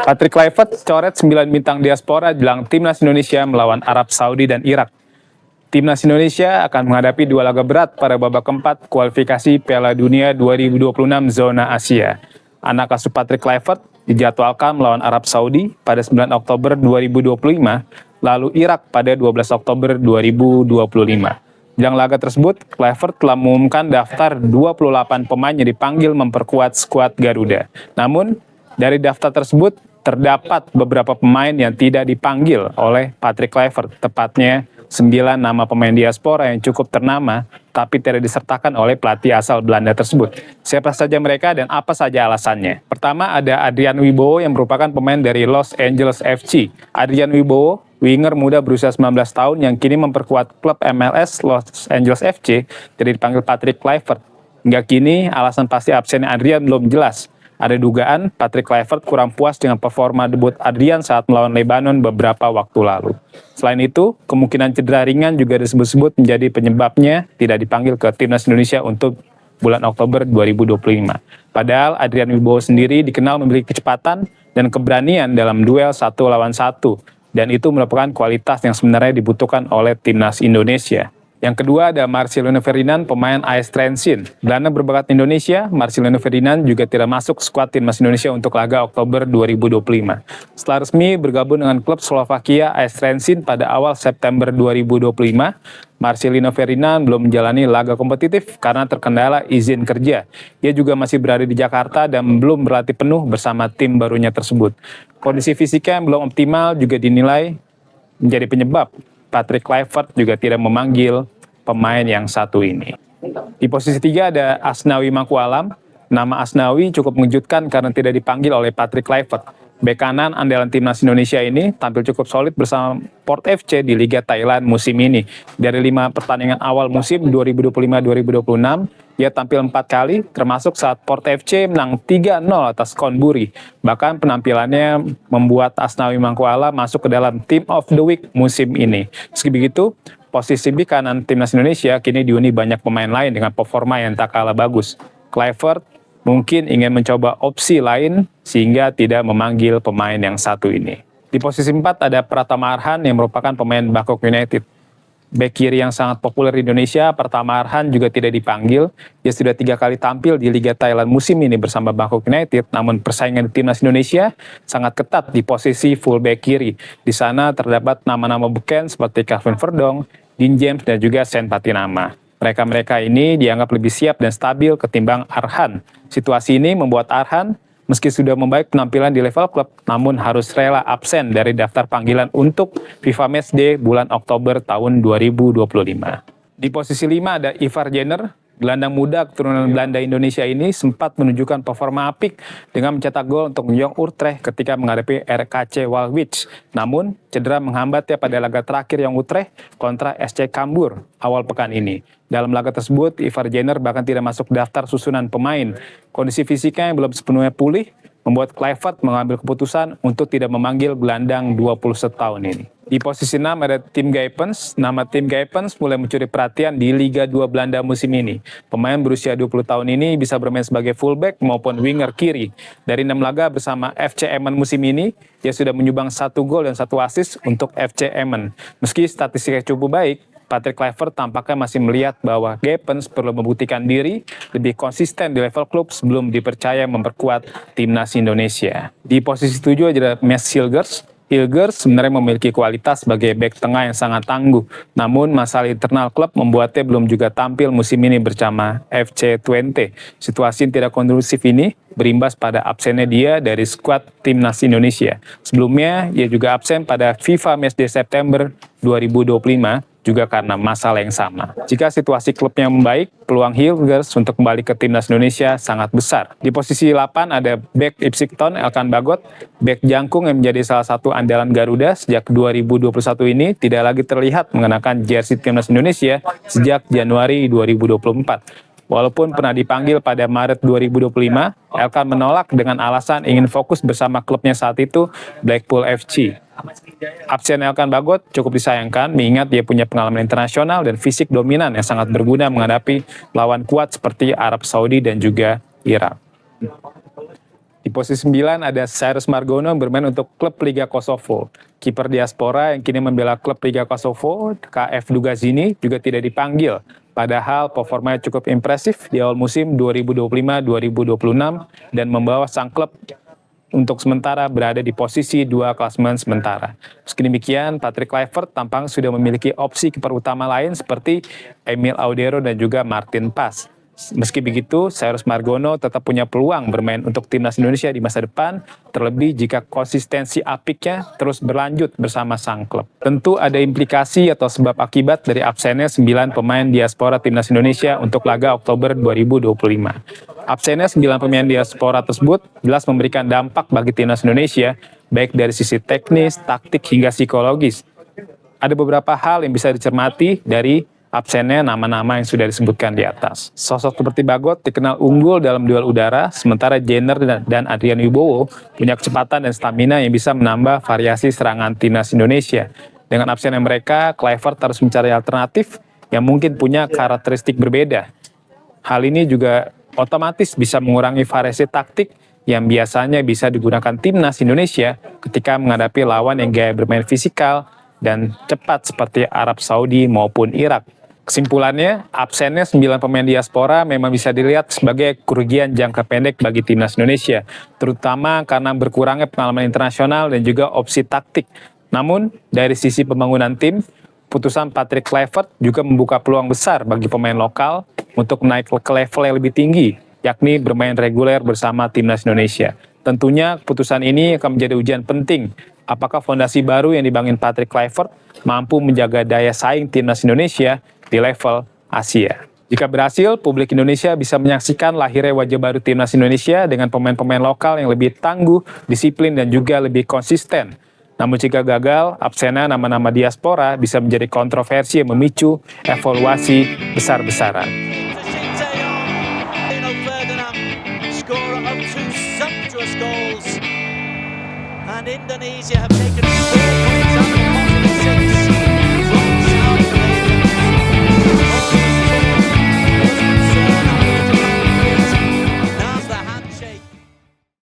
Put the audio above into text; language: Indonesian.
Patrick Kluivert coret 9 bintang diaspora jelang timnas Indonesia melawan Arab Saudi dan Irak. Timnas Indonesia akan menghadapi dua laga berat pada babak keempat kualifikasi Piala Dunia 2026 zona Asia. Anak asuh Patrick Kluivert dijadwalkan melawan Arab Saudi pada 9 Oktober 2025, lalu Irak pada 12 Oktober 2025. Jelang laga tersebut, Kluivert telah mengumumkan daftar 28 pemain yang dipanggil memperkuat skuad Garuda. Namun, dari daftar tersebut, terdapat beberapa pemain yang tidak dipanggil oleh Patrick Kluivert, tepatnya 9 nama pemain diaspora yang cukup ternama, tapi tidak disertakan oleh pelatih asal Belanda tersebut. Siapa saja mereka dan apa saja alasannya? Pertama ada Adrian Wibowo yang merupakan pemain dari Los Angeles FC. Adrian Wibowo, winger muda berusia 19 tahun yang kini memperkuat klub MLS Los Angeles FC, jadi dipanggil Patrick Kluivert. Hingga kini, alasan pasti absennya Adrian belum jelas. Ada dugaan Patrick Kluivert kurang puas dengan performa debut Adrian saat melawan Lebanon beberapa waktu lalu. Selain itu, kemungkinan cedera ringan juga disebut-sebut menjadi penyebabnya tidak dipanggil ke timnas Indonesia untuk bulan Oktober 2025. Padahal Adrian Wibowo sendiri dikenal memiliki kecepatan dan keberanian dalam duel 1 lawan 1, dan itu merupakan kualitas yang sebenarnya dibutuhkan oleh timnas Indonesia. Yang kedua ada Marcelino Ferdinand, pemain AS Trenčín. Gelandang berbakat Indonesia, Marcelino Ferdinand juga tidak masuk skuad timnas Indonesia untuk laga Oktober 2025. Setelah resmi bergabung dengan klub Slovakia AS Trenčín pada awal September 2025, Marcelino Ferdinand belum menjalani laga kompetitif karena terkendala izin kerja. Ia juga masih berada di Jakarta dan belum berlatih penuh bersama tim barunya tersebut. Kondisi fisiknya yang belum optimal juga dinilai menjadi penyebab Patrick Kluivert juga tidak memanggil pemain yang satu ini. Di posisi 3 ada Asnawi Mangkualam. Nama Asnawi cukup mengejutkan karena tidak dipanggil oleh Patrick Kluivert. Bek kanan andalan timnas Indonesia ini tampil cukup solid bersama Port FC di Liga Thailand musim ini. Dari 5 pertandingan awal musim 2025-2026, ia tampil 4 kali, termasuk saat Port FC menang 3-0 atas Konburi. Bahkan penampilannya membuat Asnawi Mangkualam masuk ke dalam Team of the Week musim ini. Meski begitu, posisi bek kanan timnas Indonesia kini dihuni banyak pemain lain dengan performa yang tak kalah bagus. Kluivert mungkin ingin mencoba opsi lain sehingga tidak memanggil pemain yang satu ini. Di posisi 4 ada Pratama Arhan yang merupakan pemain Bangkok United. Bek kiri yang sangat populer di Indonesia, Pratama Arhan juga tidak dipanggil. Dia sudah 3 kali tampil di Liga Thailand musim ini bersama Bangkok United, namun persaingan di timnas Indonesia sangat ketat di posisi full bek kiri. Di sana terdapat nama-nama beken seperti Calvin Verdong, Dean James, dan juga Sen Patinama. Mereka-mereka ini dianggap lebih siap dan stabil ketimbang Arhan. Situasi ini membuat Arhan, meski sudah membaik penampilan di level klub, namun harus rela absen dari daftar panggilan untuk FIFA Matchday bulan Oktober tahun 2025. Di posisi 5 ada Ivar Jenner. Gelandang muda keturunan Belanda Indonesia ini sempat menunjukkan performa apik dengan mencetak gol untuk Jong Utrecht ketika menghadapi RKC Waalwijk. Namun, cedera menghambatnya pada laga terakhir Jong Utrecht kontra SC Cambuur awal pekan ini. Dalam laga tersebut, Ivar Jenner bahkan tidak masuk daftar susunan pemain. Kondisi fisiknya yang belum sepenuhnya pulih membuat Kluivert mengambil keputusan untuk tidak memanggil gelandang 21 tahun ini. Di posisi 6 ada Tim Guypens. Nama Tim Guypens mulai mencuri perhatian di Liga 2 Belanda musim ini. Pemain berusia 20 tahun ini bisa bermain sebagai fullback maupun winger kiri. Dari 6 laga bersama FC Emmen musim ini, dia sudah menyumbang 1 gol dan 1 assist untuk FC Emmen. Meski statistiknya cukup baik, Patrick Kluivert tampaknya masih melihat bahwa Guypens perlu membuktikan diri lebih konsisten di level klub sebelum dipercaya memperkuat timnas Indonesia. Di posisi 7 ada Mads Hilgers. Hilgers sebenarnya memiliki kualitas sebagai bek tengah yang sangat tangguh. Namun masalah internal klub membuatnya belum juga tampil musim ini bersama FC Twente. Situasi yang tidak kondusif ini berimbas pada absennya dia dari skuad timnas Indonesia. Sebelumnya, ia juga absen pada FIFA Matchday September 2025, juga karena masalah yang sama. Jika situasi klubnya membaik, peluang Hilgers untuk kembali ke timnas Indonesia sangat besar. Di posisi 8 ada bek Ipswich Town, Elkan Bagot. Bek jangkung yang menjadi salah satu andalan Garuda sejak 2021 ini tidak lagi terlihat mengenakan jersey timnas Indonesia sejak Januari 2024. Walaupun pernah dipanggil pada Maret 2025, Elkan menolak dengan alasan ingin fokus bersama klubnya saat itu, Blackpool FC. Absen Elkan Bagot cukup disayangkan mengingat dia punya pengalaman internasional dan fisik dominan yang sangat berguna menghadapi lawan kuat seperti Arab Saudi dan juga Irak. Di posisi 9 ada Cyrus Margono yang bermain untuk klub Liga Kosovo. Kiper diaspora yang kini membela klub Liga Kosovo, KF Dugazini, juga tidak dipanggil. Padahal performanya cukup impresif di awal musim 2025-2026 dan membawa sang klub untuk sementara berada di posisi 2 klasemen sementara. Meski demikian, Patrick Kluivert tampang sudah memiliki opsi kiper utama lain seperti Emil Audero dan juga Martin Pas. Meski begitu, Cyrus Margono tetap punya peluang bermain untuk timnas Indonesia di masa depan, terlebih jika konsistensi apiknya terus berlanjut bersama sang klub. Tentu ada implikasi atau sebab akibat dari absennya 9 pemain diaspora timnas Indonesia untuk laga Oktober 2025. Absennya 9 pemain diaspora tersebut jelas memberikan dampak bagi timnas Indonesia, baik dari sisi teknis, taktik, hingga psikologis. Ada beberapa hal yang bisa dicermati dari absennya nama-nama yang sudah disebutkan di atas. Sosok seperti Bagot dikenal unggul dalam duel udara, sementara Jenner dan Adrian Wibowo punya kecepatan dan stamina yang bisa menambah variasi serangan timnas Indonesia. Dengan absennya mereka, Kluivert harus mencari alternatif yang mungkin punya karakteristik berbeda. Hal ini juga otomatis bisa mengurangi variasi taktik yang biasanya bisa digunakan timnas Indonesia ketika menghadapi lawan yang gaya bermain fisikal dan cepat seperti Arab Saudi maupun Irak. Kesimpulannya, absennya 9 pemain diaspora memang bisa dilihat sebagai kerugian jangka pendek bagi timnas Indonesia, terutama karena berkurangnya pengalaman internasional dan juga opsi taktik. Namun, dari sisi pembangunan tim, putusan Patrick Kluivert juga membuka peluang besar bagi pemain lokal untuk naik ke level yang lebih tinggi, yakni bermain reguler bersama timnas Indonesia. Tentunya keputusan ini akan menjadi ujian penting. Apakah fondasi baru yang dibangun Patrick Kluivert mampu menjaga daya saing timnas Indonesia di level Asia? Jika berhasil, publik Indonesia bisa menyaksikan lahirnya wajah baru timnas Indonesia dengan pemain-pemain lokal yang lebih tangguh, disiplin, dan juga lebih konsisten. Namun jika gagal, absennya nama-nama diaspora bisa menjadi kontroversi yang memicu evaluasi besar-besaran. And Indonesia have taken 4 points